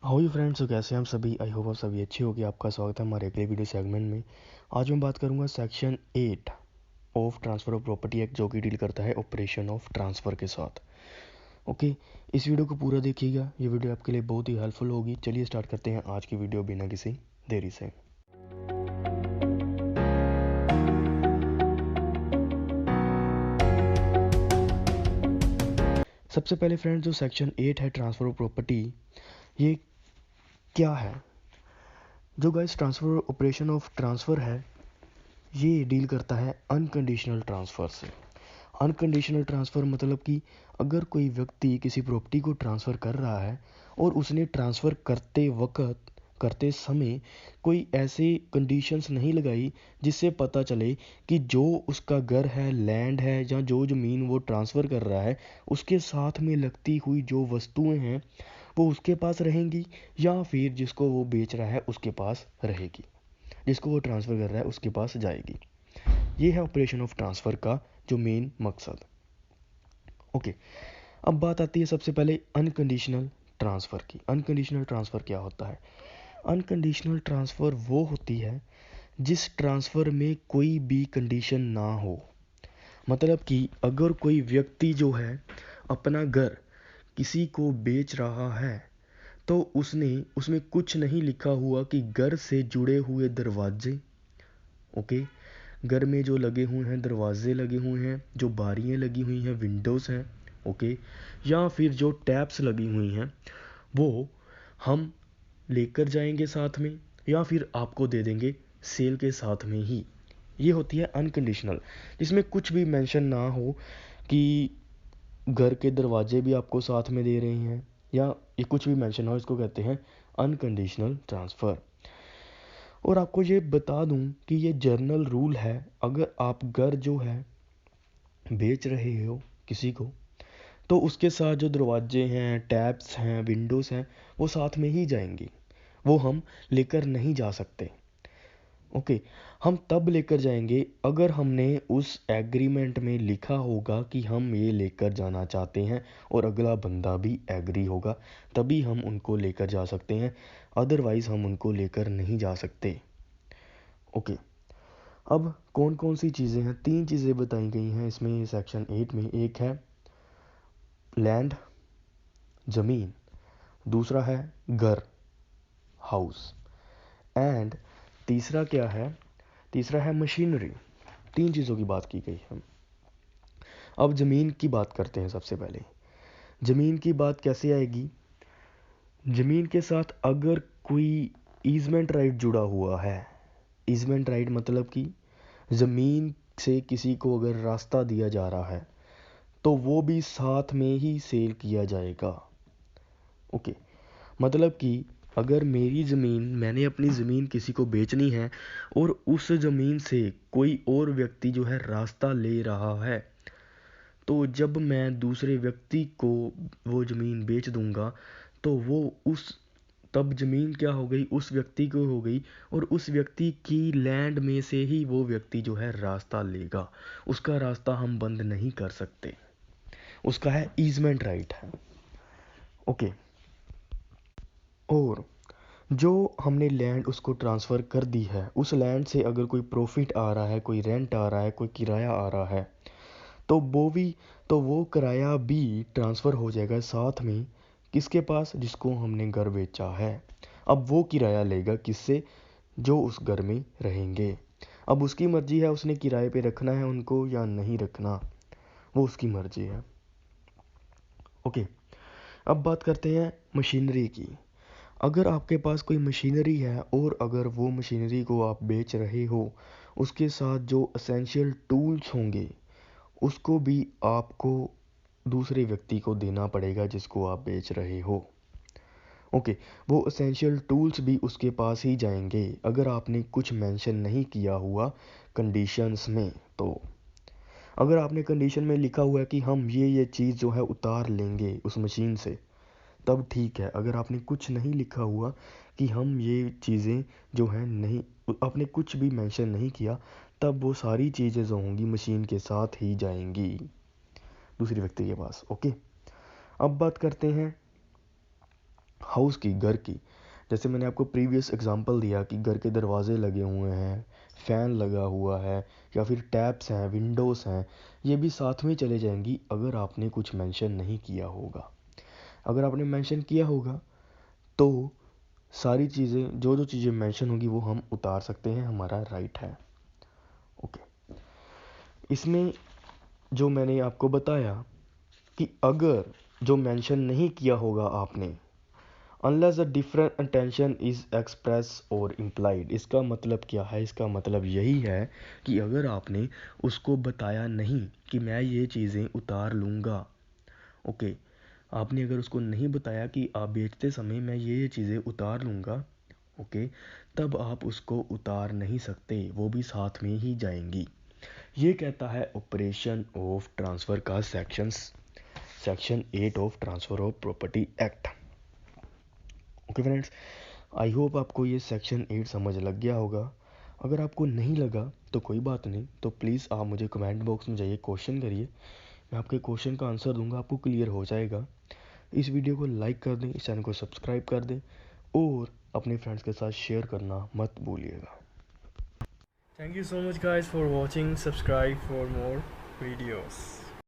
How friends, तो कैसे हैं हम सभी। आई होप आप सभी अच्छे होंगे। आपका स्वागत है हमारे अगले वीडियो सेगमेंट में। आज मैं बात करूंगा section 8 of transfer of property act, जो कि डील करता है ऑपरेशन ऑफ ट्रांसफ़र के साथ। ओके, इस वीडियो को पूरा देखिएगा, ये वीडियो आपके लिए बहुत ही हेल्पफुल होगी। चलिए स्टार्ट करते हैं आज की वीडियो बिना किसी देरी से। सबसे पहले फ्रेंड्स, जो सेक्शन 8 है ट्रांसफ़र ऑफ प्रॉपर्टी, ये क्या है? जो guys transfer operation of transfer है, ये डील करता है अनकंडीशनल ट्रांसफ़र से। अनकंडीशनल ट्रांसफ़र मतलब कि अगर कोई व्यक्ति किसी प्रॉपर्टी को ट्रांसफ़र कर रहा है और उसने ट्रांसफ़र करते समय कोई ऐसी कंडीशंस नहीं लगाई जिससे पता चले कि जो उसका घर है, लैंड है, या जो ज़मीन वो ट्रांसफ़र कर रहा है उसके साथ में लगती हुई जो वस्तुएं हैं वो उसके पास रहेंगी, या फिर जिसको वो बेच रहा है उसके पास रहेगी, जिसको वो ट्रांसफ़र कर रहा है उसके पास जाएगी। ये है ऑपरेशन ऑफ ट्रांसफ़र का जो मेन मकसद। ओके, अब बात आती है सबसे पहले अनकंडीशनल ट्रांसफ़र की। अनकंडीशनल ट्रांसफ़र क्या होता है? अनकंडीशनल ट्रांसफ़र वो होती है जिस ट्रांसफ़र में कोई भी कंडीशन ना हो। मतलब कि अगर कोई व्यक्ति जो है अपना घर किसी को बेच रहा है तो उसने उसमें कुछ नहीं लिखा हुआ कि घर से जुड़े हुए दरवाजे, ओके, घर में जो लगे हुए हैं दरवाजे लगे हुए हैं, जो बारियां लगी हुई हैं, विंडोज़ हैं, ओके, या फिर जो टैप्स लगी हुई हैं वो हम लेकर जाएंगे साथ में, या फिर आपको दे देंगे सेल के साथ में ही। ये होती है अनकंडीशनल, जिसमें कुछ भी मेंशन ना हो कि घर के दरवाजे भी आपको साथ में दे रहे हैं, या ये कुछ भी मेंशन हो, इसको कहते हैं अनकंडीशनल ट्रांसफ़र। और आपको ये बता दूं कि ये जर्नल रूल है। अगर आप घर जो है बेच रहे हो किसी को, तो उसके साथ जो दरवाजे हैं, टैब्स हैं, विंडोज़ हैं, वो साथ में ही जाएंगी, वो हम लेकर नहीं जा सकते। ओके, हम तब लेकर जाएंगे अगर हमने उस एग्रीमेंट में लिखा होगा कि हम ये लेकर जाना चाहते हैं और अगला बंदा भी एग्री होगा, तभी हम उनको लेकर जा सकते हैं, अदरवाइज़ हम उनको लेकर नहीं जा सकते। ओके, अब कौन कौन सी चीज़ें हैं? 3 चीज़ें बताई गई हैं इसमें सेक्शन 8 में। एक है लैंड, ज़मीन, दूसरा है घर, हाउस, एंड तीसरा क्या है? तीसरा है मशीनरी। 3 चीज़ों की बात की गई है। अब ज़मीन की बात करते हैं। सबसे पहले ज़मीन की बात कैसे आएगी? ज़मीन के साथ अगर कोई ईजमेंट राइट जुड़ा हुआ है, ईजमेंट राइट मतलब कि ज़मीन से किसी को अगर रास्ता दिया जा रहा है तो वो भी साथ में ही सेल किया जाएगा। ओके, मतलब कि अगर मेरी ज़मीन, मैंने अपनी ज़मीन किसी को बेचनी है और उस ज़मीन से कोई और व्यक्ति जो है रास्ता ले रहा है, तो जब मैं दूसरे व्यक्ति को वो ज़मीन बेच दूंगा तो वो उस तब ज़मीन क्या हो गई? उस व्यक्ति को हो गई, और उस व्यक्ति की लैंड में से ही वो व्यक्ति जो है रास्ता लेगा। उसका रास्ता हम बंद नहीं कर सकते, उसका है ईजमेंट राइट है। ओके, और जो हमने लैंड उसको ट्रांसफ़र कर दी है, उस लैंड से अगर कोई प्रॉफिट आ रहा है, कोई रेंट आ रहा है, कोई किराया आ रहा है, तो वो किराया भी ट्रांसफ़र हो जाएगा साथ में किसके पास? जिसको हमने घर बेचा है। अब वो किराया लेगा किससे? जो उस घर में रहेंगे। अब उसकी मर्जी है उसने किराए पे रखना है उनको या नहीं रखना, वो उसकी मर्जी है। ओके, अब बात करते हैं मशीनरी की। अगर आपके पास कोई मशीनरी है और अगर वो मशीनरी को आप बेच रहे हो, उसके साथ जो एसेंशियल टूल्स होंगे उसको भी आपको दूसरे व्यक्ति को देना पड़ेगा जिसको आप बेच रहे हो। ओके, वो एसेंशियल टूल्स भी उसके पास ही जाएंगे अगर आपने कुछ मेंशन नहीं किया हुआ कंडीशंस में। तो अगर आपने कंडीशन में लिखा हुआ है कि हम ये चीज़ जो है उतार लेंगे उस मशीन से, तब ठीक है। अगर आपने कुछ नहीं लिखा हुआ कि हम ये चीज़ें जो हैं नहीं, आपने कुछ भी मेंशन नहीं किया, तब वो सारी चीज़ें जो होंगी मशीन के साथ ही जाएंगी दूसरे व्यक्ति के पास। ओके, अब बात करते हैं हाउस की, घर की, जैसे मैंने आपको प्रीवियस एग्जांपल दिया कि घर के दरवाजे लगे हुए हैं, फ़ैन लगा हुआ है, या फिर टैप्स हैं, विंडोज़ हैं, ये भी साथ में चले जाएंगी अगर आपने कुछ मेंशन नहीं किया होगा। अगर आपने मेंशन किया होगा तो सारी चीज़ें, जो जो चीज़ें मेंशन होगी वो हम उतार सकते हैं, हमारा राइट है। ओके, इसमें जो मैंने आपको बताया कि अगर जो मेंशन नहीं किया होगा आपने, unless a different intention is express और इम्प्लाइड, इसका मतलब क्या है? इसका मतलब यही है कि अगर आपने उसको बताया नहीं कि मैं ये चीज़ें उतार लूँगा, ओके, आपने अगर उसको नहीं बताया कि आप बेचते समय मैं ये चीज़ें उतार लूँगा, ओके, तब आप उसको उतार नहीं सकते, वो भी साथ में ही जाएंगी। ये कहता है ऑपरेशन ऑफ ट्रांसफ़र का section 8 of transfer of property act. Okay friends, I hope आपको ये सेक्शन 8 समझ लग गया होगा। अगर आपको नहीं लगा तो कोई बात नहीं, तो प्लीज़ आप मुझे कमेंट बॉक्स में जाइए, क्वेश्चन करिए, मैं आपके क्वेश्चन का आंसर दूंगा, आपको क्लियर हो जाएगा। इस वीडियो को लाइक कर दें, इस चैनल को सब्सक्राइब कर दें और अपने फ्रेंड्स के साथ शेयर करना मत भूलिएगा। Thank you so much guys for watching. Subscribe for more videos.